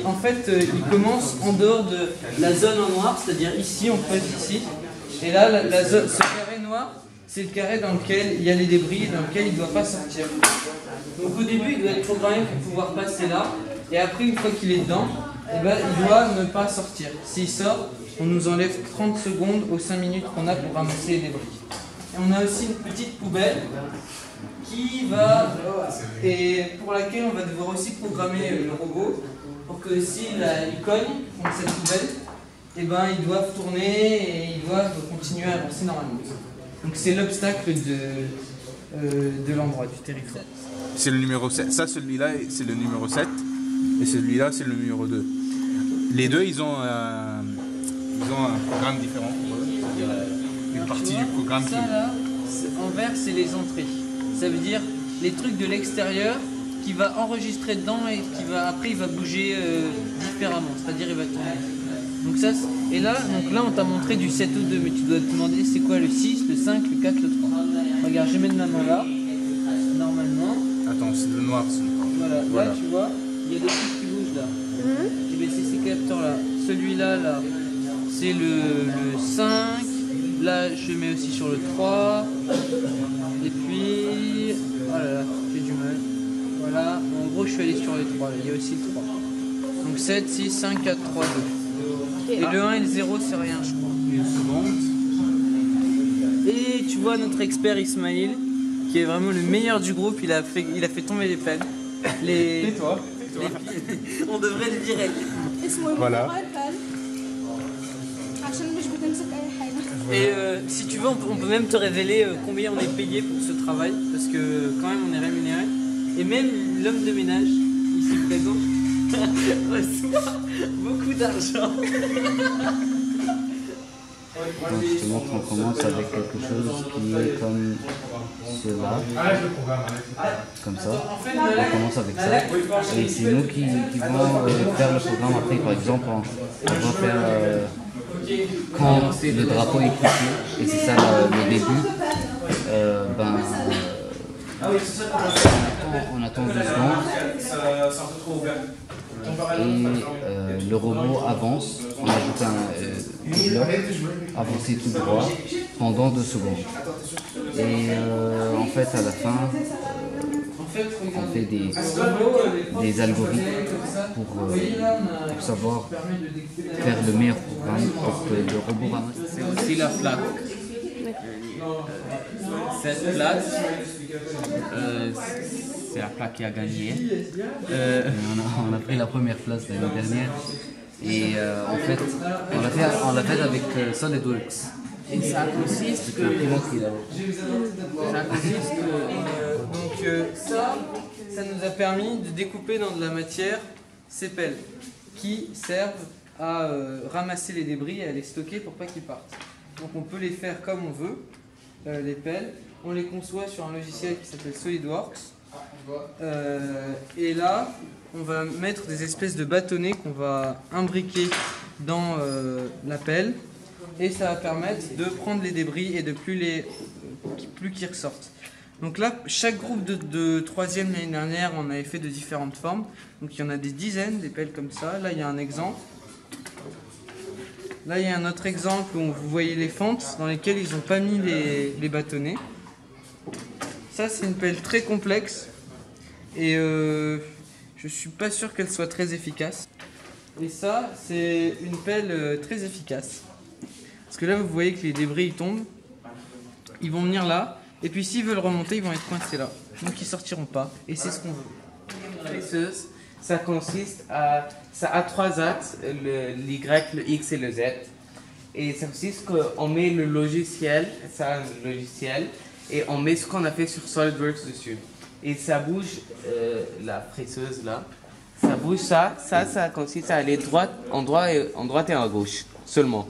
en fait, il commence en dehors de la zone en noir, c'est-à-dire ici, on peut être ici. Et là, ce carré noir, c'est le carré dans lequel il y a les débris et dans lequel il ne doit pas sortir. Donc au début, il doit être programmé pour pouvoir passer là. Et après, une fois qu'il est dedans, eh ben, il doit ne pas sortir. S'il sort, on nous enlève 30 secondes aux 5 minutes qu'on a pour ramasser les débris. Et on a aussi une petite poubelle qui va, et pour laquelle on va devoir aussi programmer le robot pour que s'il cogne contre cette poubelle, eh ben, ils doivent tourner et ils doivent continuer à avancer normalement. Donc c'est l'obstacle de l'endroit, du territoire. C'est le numéro 7. Ça, celui-là, c'est le numéro 7. Et celui-là, c'est le numéro 2. Les deux, ils ont un programme différent pour eux. C'est-à-dire une partie du programme ça, là, en vert, c'est les entrées. Ça veut dire les trucs de l'extérieur qui va enregistrer dedans et après il va bouger différemment. C'est-à-dire il va tourner. Donc ça, et là, on t'a montré du 7 au 2, mais tu dois te demander c'est quoi le 6, le 5, le 4, le 3. Regarde, je mets ma main là, normalement. Attends, c'est le noir. Voilà. Là, tu vois, il y a des trucs qui bougent là. Et bien c'est ces capteurs-là. Celui-là, là, c'est le 5. Là, je mets aussi sur le 3. Et puis, oh là là, j'ai du mal. Voilà, en gros, je suis allé sur les 3. Il y a aussi le 3. Donc 7, 6, 5, 4, 3, 2. Et le 1 et le 0, c'est rien, je crois. Une seconde. Et tu vois notre expert Ismail, qui est vraiment le meilleur du groupe, il a fait tomber les pelles. Et toi on devrait le virer. Voilà. Et si tu veux, on peut même te révéler combien on est payé pour ce travail, parce que quand même on est rémunéré. Et même l'homme de ménage, ici présent, reçoit beaucoup d'argent. Donc je te montre, on commence avec quelque chose qui est comme cela, comme ça. On commence avec ça, et c'est nous qui vont faire le programme après. Par exemple, on va faire quand le drapeau est coupé, et c'est ça le début, on attend 2 secondes. Et le robot avance, on ajoute un bloc, avancer tout droit pendant 2 secondes. Et en fait, à la fin, on fait des algorithmes pour savoir faire le meilleur programme pour que le robot ramasse. C'est aussi la plaque. Cette plaque, c'est la plaque qui a gagné. On a pris la première place l'année dernière. Et en fait, on l'a fait avec SolidWorks. Et ça consiste que... ça nous a permis de découper dans de la matière ces pelles qui servent à ramasser les débris et à les stocker pour pas qu'ils partent. Donc on peut les faire comme on veut, les pelles. On les conçoit sur un logiciel qui s'appelle SolidWorks. Et là, on va mettre des espèces de bâtonnets qu'on va imbriquer dans la pelle. Et ça va permettre de prendre les débris et de plus qu'ils ressortent. Donc là, chaque groupe de 3e l'année dernière, on avait fait de différentes formes. Donc il y en a des dizaines, des pelles comme ça. Là, il y a un exemple. Là, il y a un autre exemple où vous voyez les fentes dans lesquelles ils n'ont pas mis les bâtonnets. Ça, c'est une pelle très complexe. Et je ne suis pas sûr qu'elle soit très efficace. Et ça, c'est une pelle très efficace. Parce que là, vous voyez que les débris ils tombent. Ils vont venir là. Et puis s'ils veulent remonter, ils vont être coincés là. Donc ils sortiront pas. Et c'est ce qu'on veut. Ça consiste à... Ça a 3 axes, l'Y, le X et le Z. Et ça consiste qu'on met le logiciel, ça un logiciel, et on met ce qu'on a fait sur SolidWorks dessus. Et ça bouge, la presseuse là, ça bouge ça consiste à aller en droite et à gauche seulement.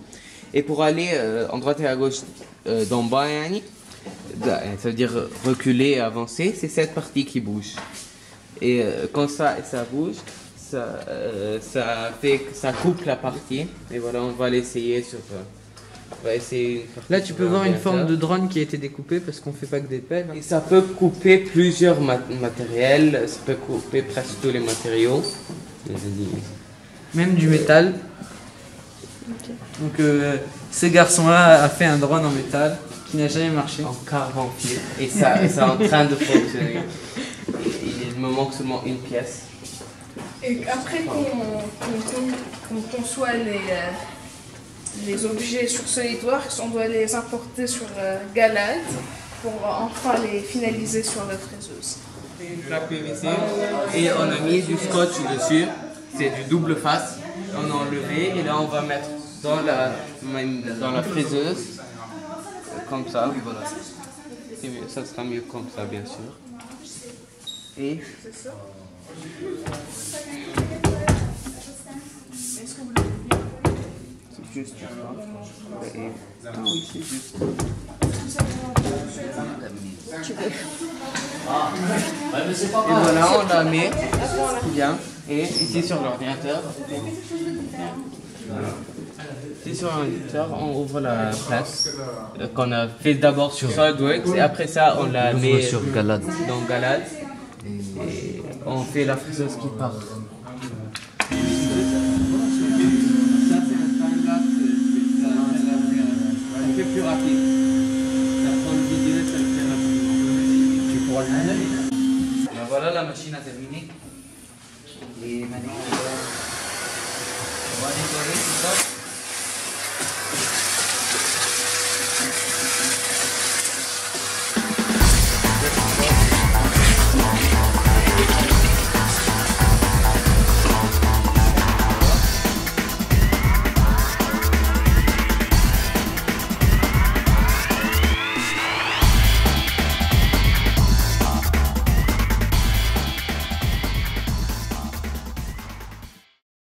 Et pour aller en droite et à gauche d'en bas, ça veut dire reculer et avancer, c'est cette partie qui bouge. Et quand ça bouge, ça coupe la partie. Et voilà, on va l'essayer sur... on va essayer là, tu peux voir une forme de drone qui a été découpée parce qu'on fait pas que des pelles. Et ça peut couper plusieurs matériels, ça peut couper presque tous les matériaux. même du métal. Donc ce garçon-là a fait un drone en métal qui n'a jamais marché. En carbone fibre. Et ça est en train de fonctionner. Il me manque seulement une pièce. Et après qu'on conçoit les objets sur SolidWorks, on doit les importer sur Galad pour enfin les finaliser sur la fraiseuse. Une plaque PVC et on a mis du scotch dessus. C'est du double face. On a enlevé et là on va mettre dans la fraiseuse comme ça. C'est mieux, ça sera mieux comme ça bien sûr. Et c'est juste ça. Et oui, c'est juste. Et voilà, on la met bien. Et ici sur l'ordinateur, on ouvre la place qu'on a fait d'abord sur SolidWorks et après ça on la met sur Galad. dans Galad et on fait la fraiseuse qui part. Ça c'est un time-lapse, ça fait plus rapide. Ça prend 10 minutes, ça le fait rapidement. Tu pourras le faire. Voilà, la machine a terminé.